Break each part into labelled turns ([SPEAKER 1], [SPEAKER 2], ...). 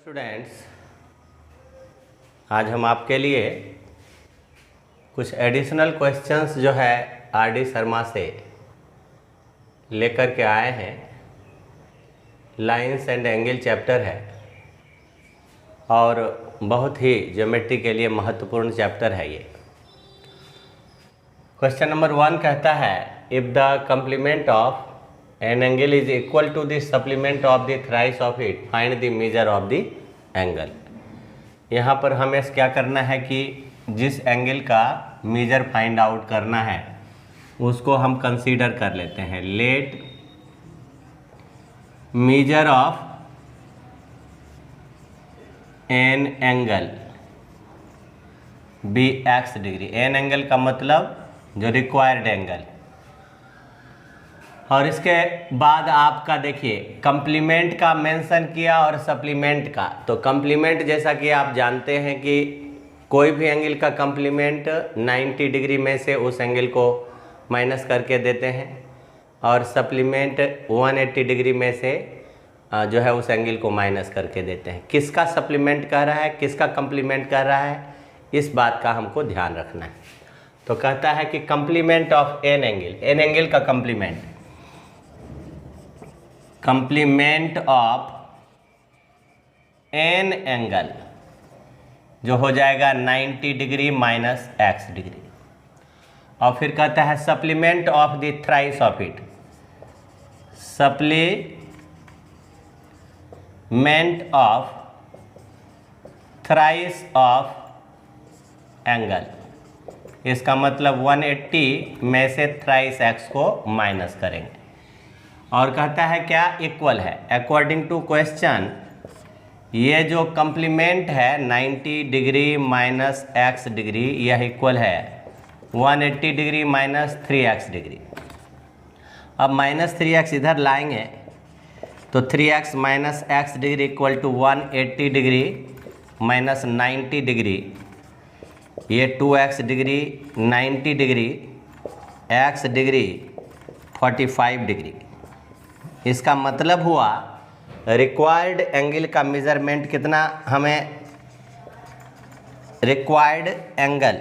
[SPEAKER 1] Students, आज हम आपके लिए कुछ एडिशनल क्वेश्चंस जो है आर.डी. शर्मा से लेकर के आए हैं। लाइंस एंड एंगल चैप्टर है और बहुत ही ज्योमेट्री के लिए महत्वपूर्ण चैप्टर है ये। क्वेश्चन नंबर 1 कहता है, if the complement of an angle is equal to the supplement of the thrice of it, find the measure of the angle. यहाँ पर हमें क्या करना है कि जिस एंगल का मेजर फाइंड आउट करना है उसको हम कंसीडर कर लेते हैं। Let measure of an angle be x degree. An angle का मतलब जो रिक्वायर्ड एंगल। और इसके बाद आपका देखिए कंप्लीमेंट का मेंशन किया और सप्लीमेंट का। तो कंप्लीमेंट जैसा कि आप जानते हैं कि कोई भी एंगल का कंप्लीमेंट 90 डिग्री में से उस एंगल को माइनस करके देते हैं और सप्लीमेंट 180 डिग्री में से जो है उस एंगल को माइनस करके देते हैं। किसका सप्लीमेंट कर रहा है, किसका कंप्लीमेंट कर रहा है, इस बात का हमको ध्यान रखना है। तो कहता है कि complement of an angle, N angle का कंप्लीमेंट ऑफ एन एंगल जो हो जाएगा 90 डिग्री माइनस एक्स डिग्री। और फिर कहता है supplement of the thrice of it, supplement of thrice of angle. इसका मतलब 180 में से थ्राइस एक्स को माइनस करेंगे। और कहता है क्या, इक्वल है। अकॉर्डिंग टू क्वेश्चन ये जो कंप्लीमेंट है 90 डिग्री माइनस एक्स डिग्री, यह इक्वल है 180 डिग्री माइनस 3x डिग्री। अब माइनस 3x इधर लाएंगे तो 3x minus x degree equal to 180 degree minus 90 degree, ये 2x degree 90 degree, x degree 45 degree. इसका मतलब हुआ रिक्वायर्ड एंगल का मेजरमेंट कितना, हमें required angle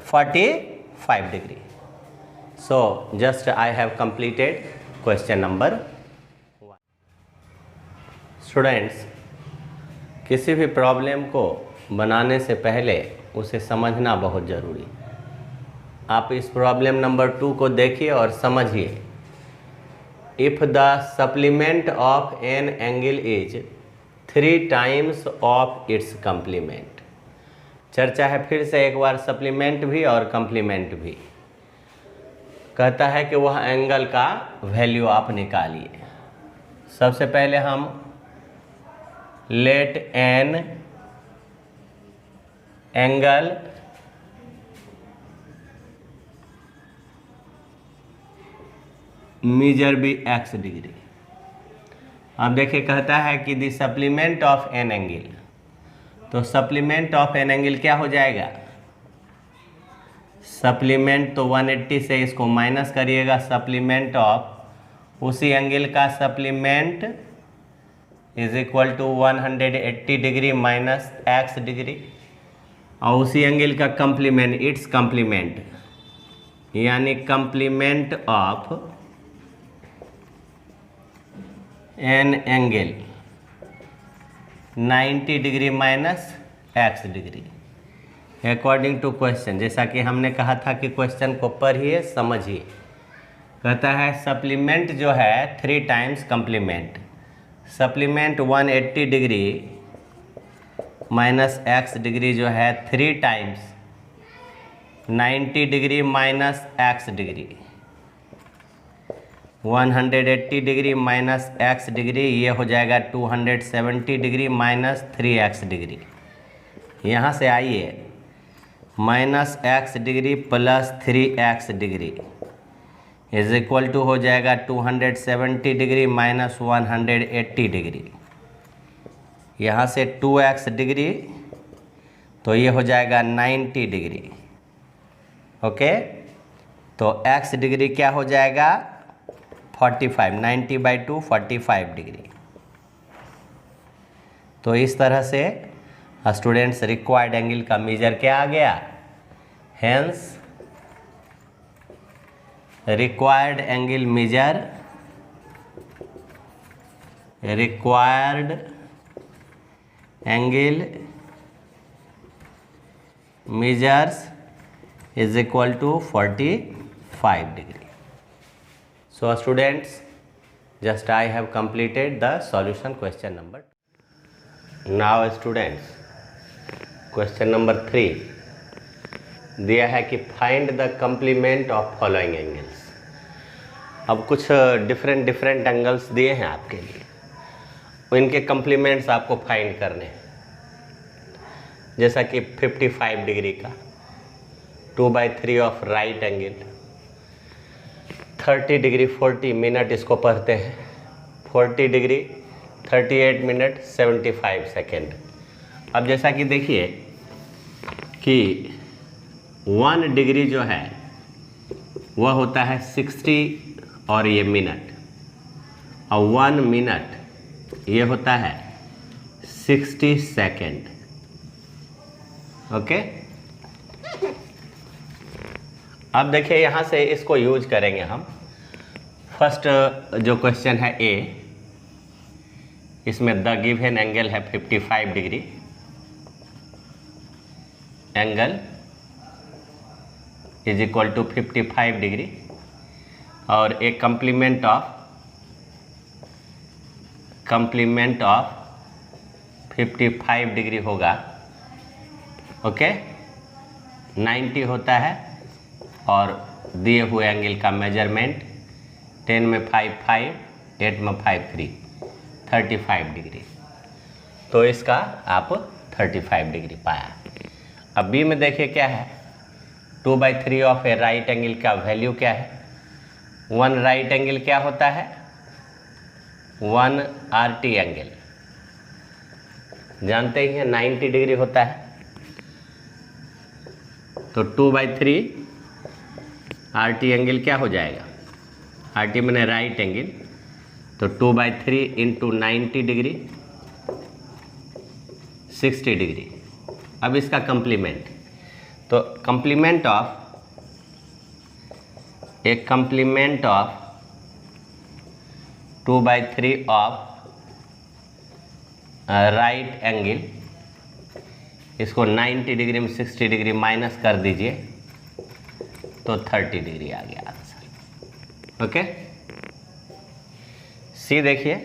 [SPEAKER 1] 45 degree. So just I have completed question number 1। Students, किसी भी प्रॉब्लम को बनाने से पहले उसे समझना बहुत ज़रूरी। आप इस प्रॉब्लम नंबर 2 को देखिए और समझिए। If the supplement of an angle is 3 times of its complement. चर्चा है फिर से एक बार सप्लीमेंट भी और कंप्लीमेंट भी। कहता है कि वह एंगल का वैल्यू आप निकालिए। सबसे पहले हम let an angle measure be x degree. अब देखिए कहता है कि the supplement of an angle, तो सप्लीमेंट ऑफ एन एंगल क्या हो जाएगा, सप्लीमेंट तो 180 से इसको माइनस करिएगा, सप्लीमेंट ऑफ उसी एंगल का supplement is equal to 180 degree minus x degree, और उसी एंगल का कंप्लीमेंट इट्स कंप्लीमेंट यानी complement of an angle 90 degree minus x degree according to question. जैसा कि हमने कहा था कि क्वेश्चन को पढ़िए समझिए। कहता है सप्लीमेंट जो है 3 times complement, supplement 180 degree minus x degree जो है 3 times 90 degree minus x degree, 180 degree minus x degree, ये हो जाएगा 270 डिग्री माइनस 3x डिग्री। यहाँ से आइए minus x degree plus 3x degree is equal to हो जाएगा 270 डिग्री माइनस 180 डिग्री। यहाँ से 2x डिग्री तो ये हो जाएगा 90 डिग्री। ओके, तो x डिग्री क्या हो जाएगा 45, 90/2 45 डिग्री। तो इस तरह से स्टूडेंट्स रिक्वायर्ड एंगल का मेजर क्या आ गया, hence required angle measure, required angle measures is equal to 45 degree. So students, just I have completed the solution question number. Now students, question number 3 दिया है कि find the complement of following angles. अब कुछ different angles दिए हैं आपके लिए, इनके कंप्लीमेंट्स आपको फाइंड करने हैं। जैसा कि 55 डिग्री का 2/3 of right angle, 30 degree 40 minute इसको पढ़ते हैं, 40 डिग्री 38 मिनट 75 सेकेंड। अब जैसा कि देखिए कि 1 डिग्री जो है वह होता है 60 और ये मिनट, और 1 मिनट ये होता है 60 सेकेंड। ओके, अब देखिए यहाँ से इसको यूज करेंगे हम। फर्स्ट जो क्वेश्चन है ए, इसमें द गिवन एंगल है 55 degree, angle is equal to 55 degree, और एक कंप्लीमेंट ऑफ 55 डिग्री होगा, ओके 90 होता है, और दिए हुए एंगल का मेजरमेंट 10 में 5, 8 में 5, 35 डिग्री। तो इसका आप 35 डिग्री पाया। अब बी में देखिए क्या है, 2/3 ऑफ ए राइट एंगल का वैल्यू क्या है। 1 राइट एंगल क्या होता है, 1 RT एंगल जानते ही हैं 90 डिग्री होता है। तो 2/3 RT एंगल क्या हो जाएगा, RT मैंने राइट एंगल, तो 2/3 इंटू 90 डिग्री 60 डिग्री। अब इसका कंप्लीमेंट, तो complement of 2/3 of right angle, इसको 90 डिग्री में 60 डिग्री माइनस कर दीजिए तो 30 डिग्री आ गया आंसर। ओके, सी देखिए,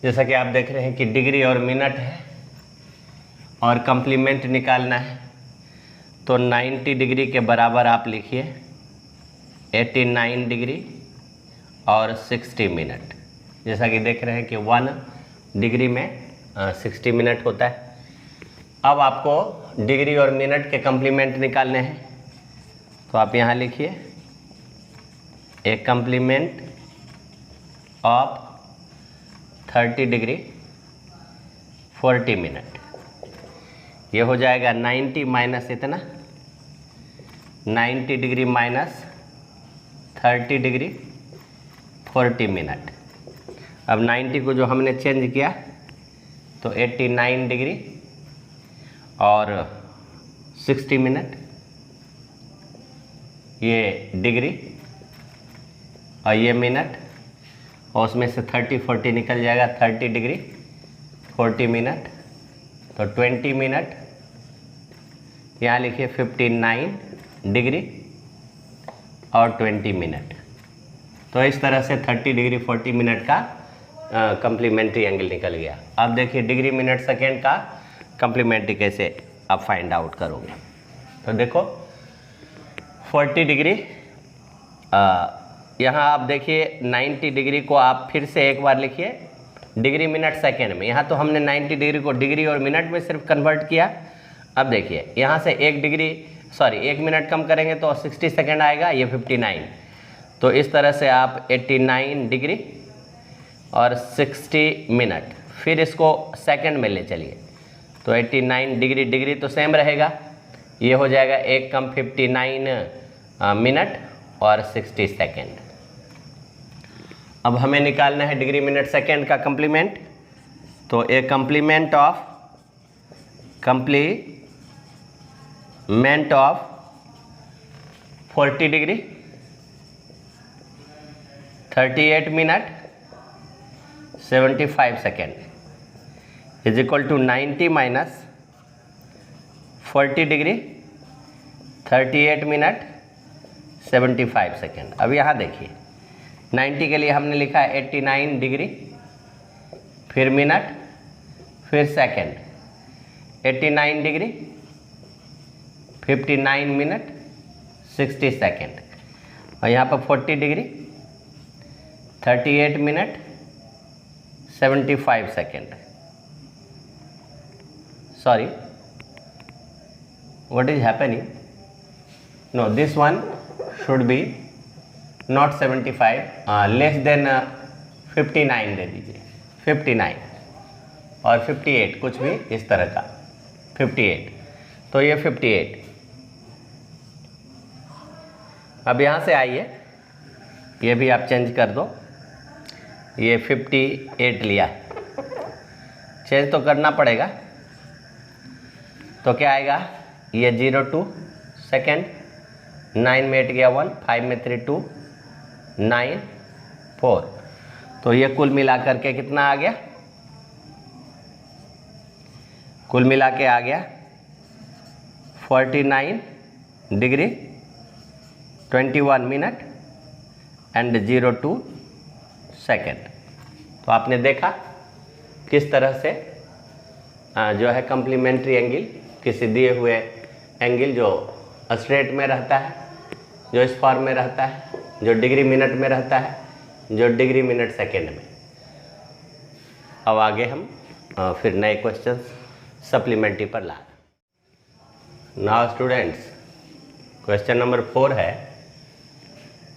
[SPEAKER 1] जैसा कि आप देख रहे हैं कि डिग्री और मिनट है और कंप्लीमेंट निकालना है, तो 90 डिग्री के बराबर आप लिखिए 89 डिग्री और 60 मिनट। जैसा कि देख रहे हैं कि 1 डिग्री में 60 मिनट होता है। अब आपको डिग्री और मिनट के कंप्लीमेंट निकालने हैं, तो आप यहाँ लिखिए ए कंप्लीमेंट ऑफ 30 डिग्री 40 मिनट, ये हो जाएगा 90 माइनस इतना, 90 डिग्री माइनस 30 डिग्री 40 मिनट। अब 90 को जो हमने चेंज किया तो 89 डिग्री और 60 मिनट, ये डिग्री और ये मिनट, और उसमें से 30 40 निकल जाएगा, 30 डिग्री 40 मिनट, तो 20 मिनट। यहाँ लिखिए 59 डिग्री और 20 मिनट। तो इस तरह से 30 डिग्री 40 मिनट का कंप्लीमेंट्री एंगल निकल गया। अब देखिए डिग्री मिनट सेकेंड का कंप्लीमेंट्री कैसे आप फाइंड आउट करोगे। तो देखो 40 डिग्री, यहाँ आप देखिए 90 डिग्री को आप फिर से एक बार लिखिए डिग्री मिनट सेकेंड में। यहाँ तो हमने 90 डिग्री को डिग्री और मिनट में सिर्फ कन्वर्ट किया। अब देखिए यहाँ से 1 मिनट कम करेंगे तो 60 सेकेंड आएगा, ये 59। तो इस तरह से आप 89 डिग्री और 60 मिनट, फिर इसको सेकंड में ले चलिए, तो 89 डिग्री, डिग्री तो सेम रहेगा, ये हो जाएगा 1 कम 59 मिनट और 60 सेकेंड। अब हमें निकालना है डिग्री मिनट सेकेंड का कंप्लीमेंट, तो a complement of 40 degree 38 minute 75 second is equal to 90 minus 40 degree 38 minute 75 second. अब यहाँ देखिए 90 के लिए हमने लिखा है 89 डिग्री, फिर मिनट, फिर सेकेंड, 89 डिग्री 59 मिनट 60 सेकेंड, और यहाँ पर 40 degree 38 minute 75 second. Sorry, what is happening? No, this one should be not 75, less than 59 दे दीजिए, 59 और 58 कुछ भी इस तरह का 58, तो ये 58। अब यहाँ से आइए, ये भी आप चेंज कर दो, ये 58 लिया, चेंज तो करना पड़ेगा। तो क्या आएगा, ये 02 सेकेंड, 9 में 8 गया 1, 5 में 3 2, 9 4, तो ये कुल मिला करके कितना आ गया, कुल मिला के आ गया 49 डिग्री 21 मिनट एंड 02 सेकेंड। तो आपने देखा किस तरह से जो है कम्प्लीमेंट्री एंगल, किसी दिए हुए एंगल जो स्ट्रेट में रहता है, जो इस फॉर्म में रहता है, जो डिग्री मिनट में रहता है, जो डिग्री मिनट सेकेंड में। अब आगे हम फिर नए क्वेश्चंस सप्लीमेंट्री पर ला। नाउ स्टूडेंट्स, क्वेश्चन नंबर 4 है,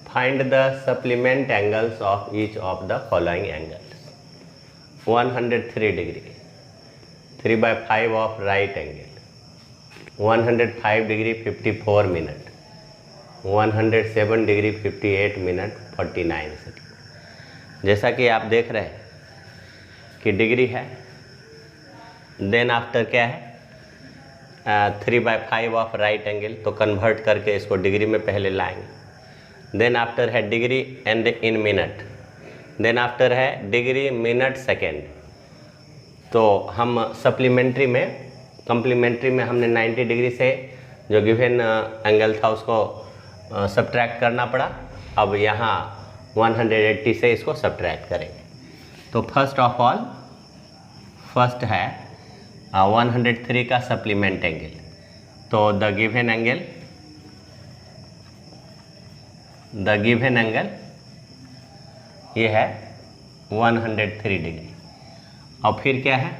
[SPEAKER 1] find the supplement angles of each of the following angles. 103 degree 3/5 of right angle, 105 degree 54 minute, 107 degree 58 minute 49 second. जैसा कि आप देख रहे हैं कि डिग्री है, देन आफ्टर क्या है 3/5 ऑफ राइट एंगल, तो कन्वर्ट करके इसको डिग्री में पहले लाएंगे। देन आफ्टर है degree and in minute, then after है डिग्री मिनट सेकेंड। तो हम सप्लीमेंट्री में, कम्प्लीमेंट्री में हमने 90 डिग्री से जो गिवन एंगल था उसको सब्ट्रैक्ट करना पड़ा। अब यहाँ 180 से इसको सब्ट्रैक्ट करेंगे। तो फर्स्ट ऑफ ऑल, फर्स्ट है 103 का सप्लीमेंट एंगल। तो द गिवन एंगल ये है 103 डिग्री। और फिर क्या है,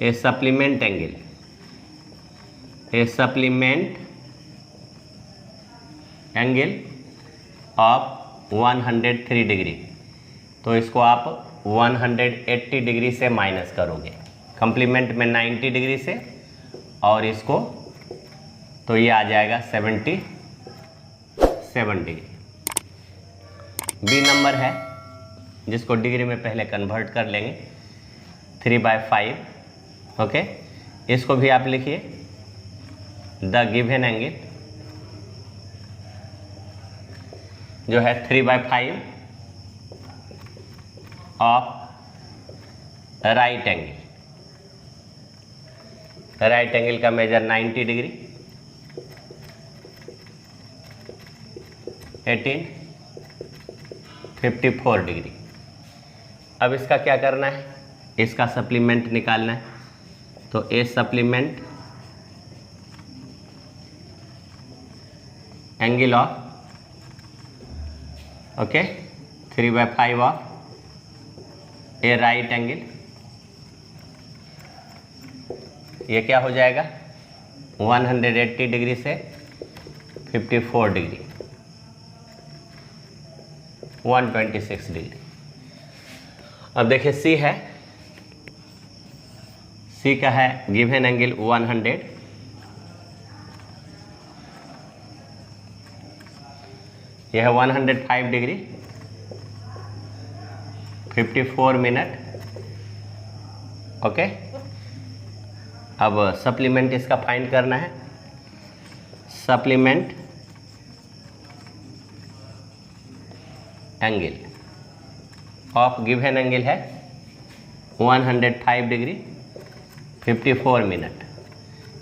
[SPEAKER 1] a supplement angle, a supplement angle of 103 degree. तो इसको आप 180 डिग्री से माइनस करोगे, कंप्लीमेंट में 90 डिग्री से, और इसको तो ये आ जाएगा 77 डिग्री। बी नंबर है जिसको डिग्री में पहले कन्वर्ट कर लेंगे, 3/5। ओके, इसको भी आप लिखिए, द गिवन एंगल जो है 3/5 of right angle. Right angle का मेजर 90 डिग्री, 18 54 डिग्री। अब इसका क्या करना है, इसका सप्लीमेंट निकालना है। तो a supplement angle of, okay, 3/5 of a right angle, ये क्या हो जाएगा 180 डिग्री से 54 डिग्री, 126 डिग्री। अब देखिए सी है, सी का है गिवन एंगल 100, यह है 105 डिग्री 54 मिनट ओके, अब सप्लीमेंट इसका फाइंड करना है। Supplement angle of given angle है 105 डिग्री 54 मिनट।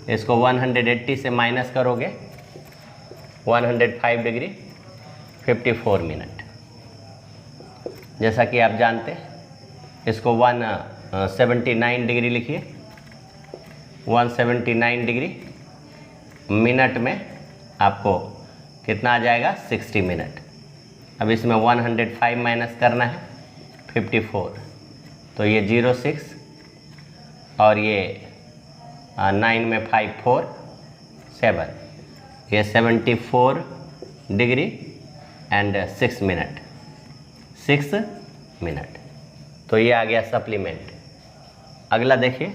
[SPEAKER 1] इसको 180 से माइनस करोगे 105 डिग्री 54 मिनट। जैसा कि आप जानते हैं, इसको 179 डिग्री लिखिए। 179 डिग्री मिनट में आपको कितना आ जाएगा, 60 मिनट। अब इसमें 105 माइनस करना है 54, तो ये 06 और ये 9 में 5 4 7, ये 74 डिग्री एंड 6 मिनट, 6 मिनट। तो ये आ गया सप्लीमेंट। अगला देखिए,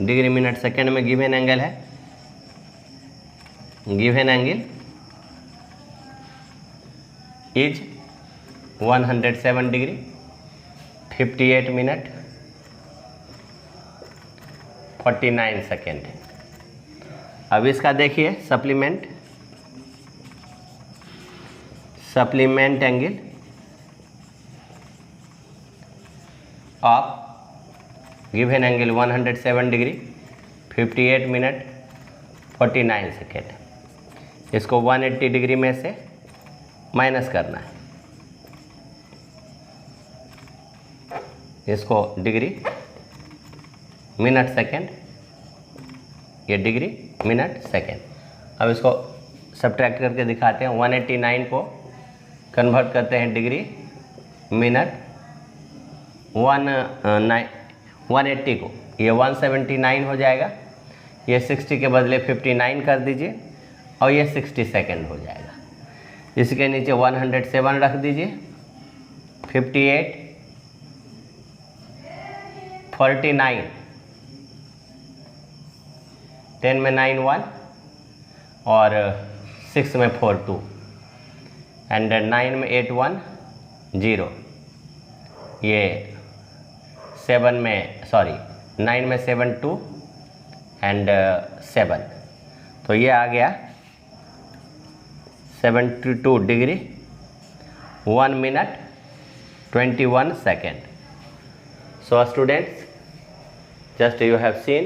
[SPEAKER 1] डिग्री मिनट सेकेंड में गिवन एंगल है। Given angle is 107 degree 58 minute 49 second. अब इसका देखिए supplement angle of given angle 107 degree 58 minute 49 second. इसको 180 डिग्री में से माइनस करना है। इसको डिग्री मिनट सेकेंड, ये डिग्री मिनट सेकेंड। अब इसको सब्ट्रैक्ट करके दिखाते हैं। 189 को कन्वर्ट करते हैं डिग्री मिनट, 180 को ये 179 हो जाएगा। ये 60 के बदले 59 कर दीजिए और ये 60 सेकेंड हो जाएगा। इसके नीचे 107 रख दीजिए, 58 49, 10 में 9 1 और 6 में 4 2 एंड 9 में 8 1 0, ये 7 में 9 में 7 2 एंड 7, तो ये आ गया 72 degree 1 minute 21 second. So students, just you have seen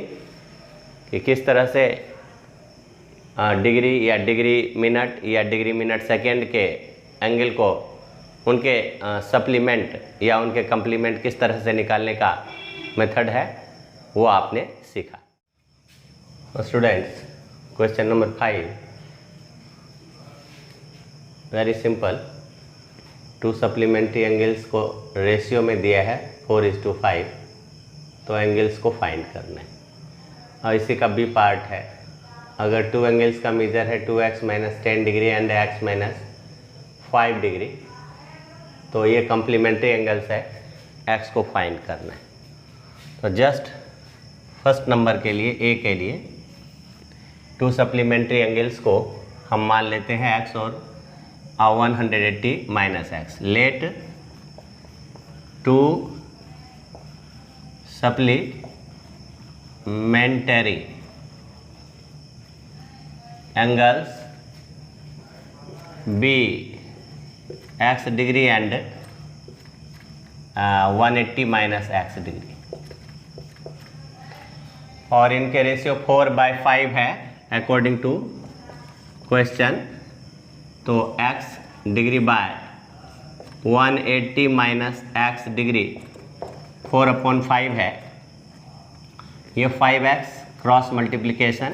[SPEAKER 1] कि किस तरह से डिग्री या डिग्री मिनट या डिग्री मिनट सेकेंड के एंगल को उनके सप्लीमेंट या उनके कंप्लीमेंट किस तरह से निकालने का मेथड है, वो आपने सीखा। Students, question number 5 very simple. 2 supplementary angles को रेशियो में दिया है 4:5, तो एंगल्स को फाइंड करना है। और इसी का बी पार्ट है, अगर 2 एंगल्स का मेजर है 2x - 10 degree and x - 5 degree, तो ये कम्प्लीमेंट्री एंगल्स है, x को फाइंड करना है। तो जस्ट फर्स्ट नंबर के लिए, ए के लिए, 2 सप्लीमेंट्री एंगल्स को हम मान लेते हैं x और 180 - x। Let 2 supplementary angles be x degree and 180 - x degree, और इनके रेशियो 4/5 है अकॉर्डिंग टू क्वेश्चन। तो x degree by 180 - x degree 4/5 है। ये 5x क्रॉस मल्टीप्लिकेशन,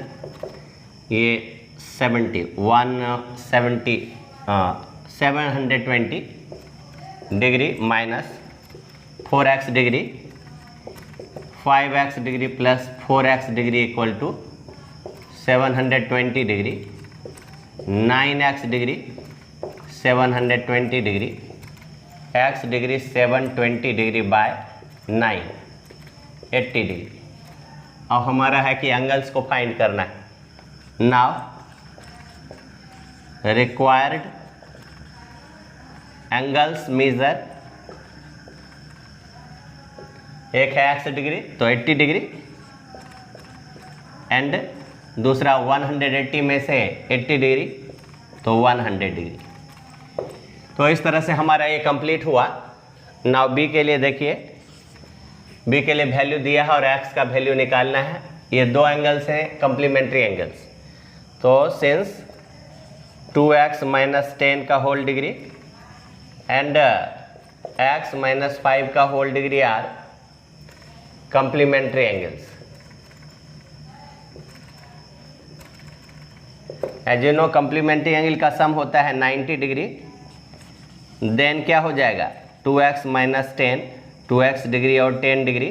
[SPEAKER 1] ये 720 degree minus 4x degree, 5x degree plus 4x degree equal to 720 degree, 9x degree 720 degree, x degree 720 degree by 9 80 degree. अब हमारा है कि angles को find करना है। नाउ रिक्वायर्ड एंगल्स मेजर एक है x डिग्री तो 80 डिग्री, एंड दूसरा 180 में से 80 डिग्री तो 100 डिग्री। तो इस तरह से हमारा ये कंप्लीट हुआ। नाउ बी के लिए देखिए, बी के लिए वैल्यू दिया है और x का वैल्यू निकालना है। ये दो एंगल्स हैं कॉम्प्लीमेंट्री एंगल्स, तो सिंस 2x माइनस 10 का whole degree and x minus 5 का whole degree are complementary angles. As you know complementary angle का सम होता है 90 डिग्री। देन क्या हो जाएगा 2x माइनस 10, 2x डिग्री और 10 degree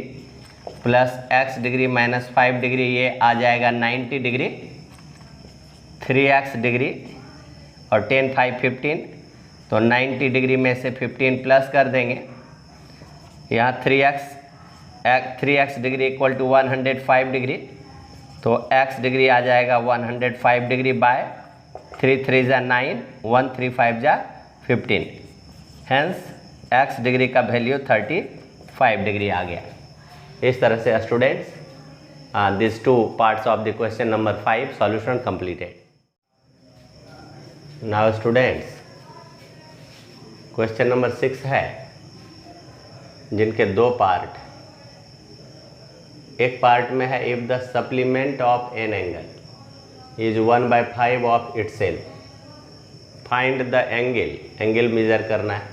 [SPEAKER 1] plus x degree minus 5 degree, ये आ जाएगा 90 डिग्री, 3x डिग्री और 10 5 15, तो 90 डिग्री में से 15 प्लस कर देंगे। यहाँ 3x degree equal to 105 degree, तो x डिग्री आ जाएगा 105 डिग्री बाय 3 3 जा 9, 1 3 5 जा 15, हेंस x डिग्री का वैल्यू 35 डिग्री आ गया। इस तरह से students this two parts of the question number 5 solution completed. Now students question number 6 है, जिनके दो पार्ट, एक पार्ट में है if the supplement of an angle is 1/5 of itself, find the angle, angle measure करना है,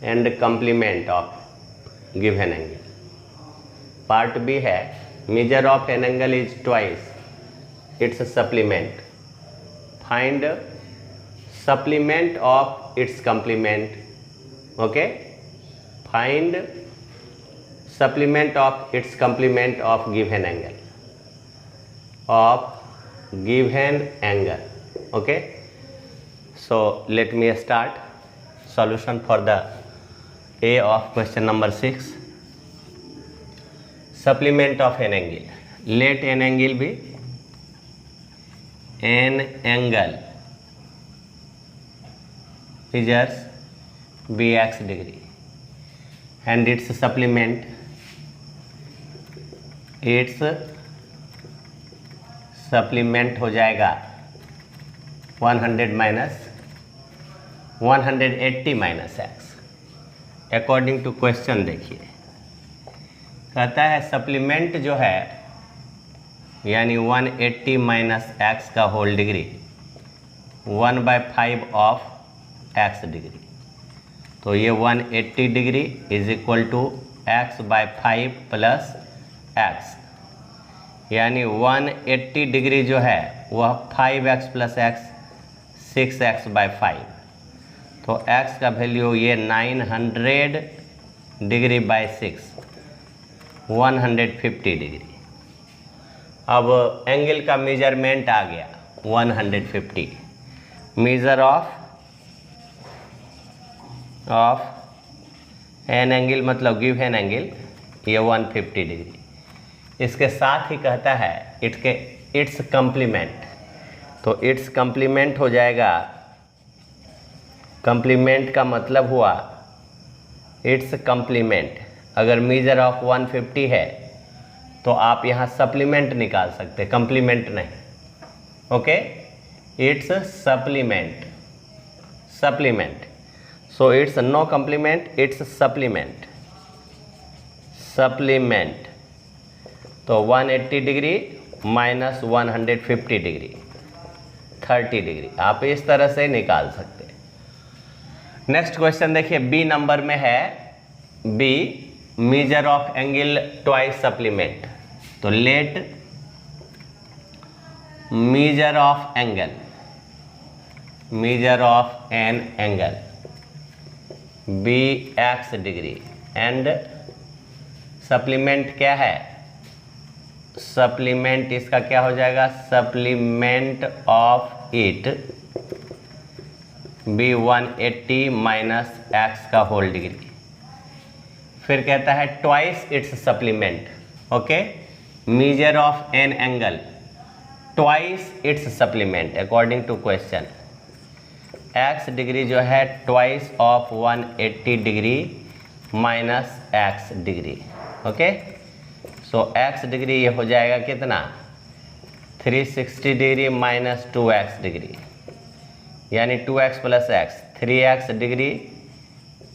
[SPEAKER 1] and complement of given angle. Part B है measure of an angle is twice its supplement, find supplement of its complement. Okay, find supplement of its complement of given angle, okay. So let me start solution for the A of question number 6. Supplement of an angle, let an angle be an angle measures bx degree and its supplement, its supplement हो जाएगा 100 minus 180 minus x according to question. देखिए कहता है supplement जो है यानी 180 minus x का whole degree 1/5 of x degree, तो ये 180 degree is equal to x/5 plus x, यानी 180 डिग्री जो है वह 5x प्लस x 6x/5, तो x का वैल्यू ये 900 डिग्री बाई 6 150 डिग्री। अब एंगल का मेजरमेंट आ गया 150, मेजर ऑफ एन एंगल मतलब गिव एन एंगल ये 150 डिग्री। इसके साथ ही कहता है इट्स कॉम्प्लीमेंट, तो इट्स कॉम्प्लीमेंट हो जाएगा, कॉम्प्लीमेंट का मतलब हुआ इट्स कॉम्प्लीमेंट। अगर मेजर ऑफ 150 है तो आप यहाँ सप्लीमेंट निकाल सकते, कॉम्प्लीमेंट नहीं। Okay, its supplement, so it's no complement, its supplement, तो 180 डिग्री माइनस 150 डिग्री 30 डिग्री, आप इस तरह से निकाल सकते हैं। नेक्स्ट क्वेश्चन देखिए, बी नंबर में है, B measure of angle twice supplement, तो let measure of an angle be x degree and supplement क्या है, सप्लीमेंट इसका क्या हो जाएगा, supplement of it be 180 minus x का होल डिग्री। फिर कहता है twice its supplement, okay, measure of an angle twice its supplement according to question. X degree जो है twice of 180 degree minus x degree, okay. So x degree ये हो जाएगा कितना, 360 डिग्री माइनस 2x डिग्री, यानी 2x plus x, 3x degree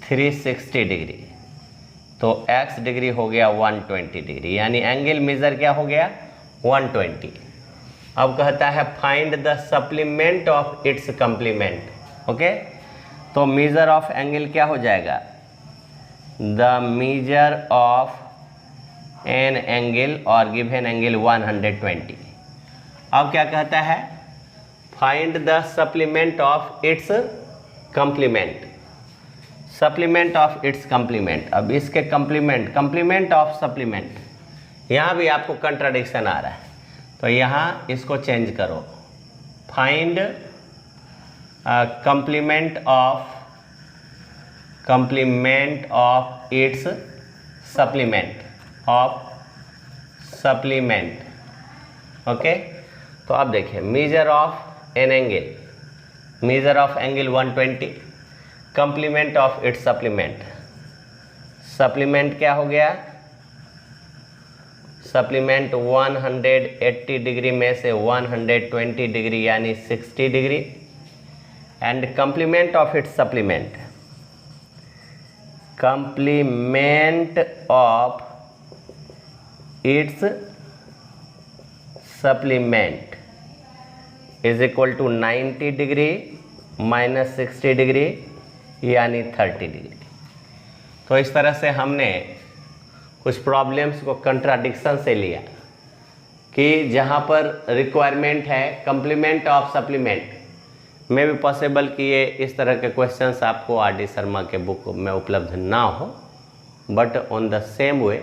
[SPEAKER 1] 360 degree, तो x degree हो गया 120 डिग्री, यानी एंगल मेजर क्या हो गया 120। अब कहता है find the supplement of it's complement. Okay, तो मेजर ऑफ एंगल क्या हो जाएगा, the measure of an angle और गिवन एंगल 120। अब क्या कहता है, find the supplement of it's complement, supplement of it's complement. अब इसके कंप्लीमेंट, कंप्लीमेंट ऑफ सप्लीमेंट, यहाँ भी आपको कंट्राडिक्शन आ रहा है, तो यहाँ इसको चेंज करो, find complement of its supplement, okay. तो अब देखिए, major of an angle, major of angle 120, complement of its supplement, supplement क्या हो गया, सप्लीमेंट 180 डिग्री में से 120 डिग्री यानी 60 degree, and complement of its supplement, complement of its supplement is equal to 90 degree minus 60 degree यानी 30 degree. तो इस तरह से हमने कुछ प्रॉब्लम्स को कंट्राडिक्शन से लिया कि जहाँ पर रिक्वायरमेंट है कंप्लीमेंट ऑफ सप्लीमेंट, में भी पॉसिबल कि ये इस तरह के क्वेश्चंस आपको आर.डी. शर्मा के बुक में उपलब्ध ना हो, but on the same way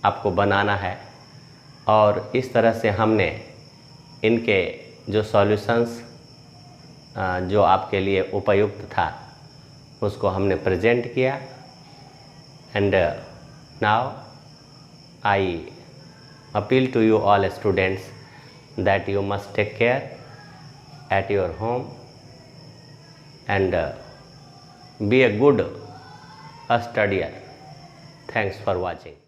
[SPEAKER 1] आपको बनाना है। और इस तरह से हमने इनके जो सॉल्यूशंस जो आपके लिए उपयुक्त था उसको हमने प्रेजेंट किया। And now I appeal to you all students that you must take care at your home and be a good studier. Thanks for watching.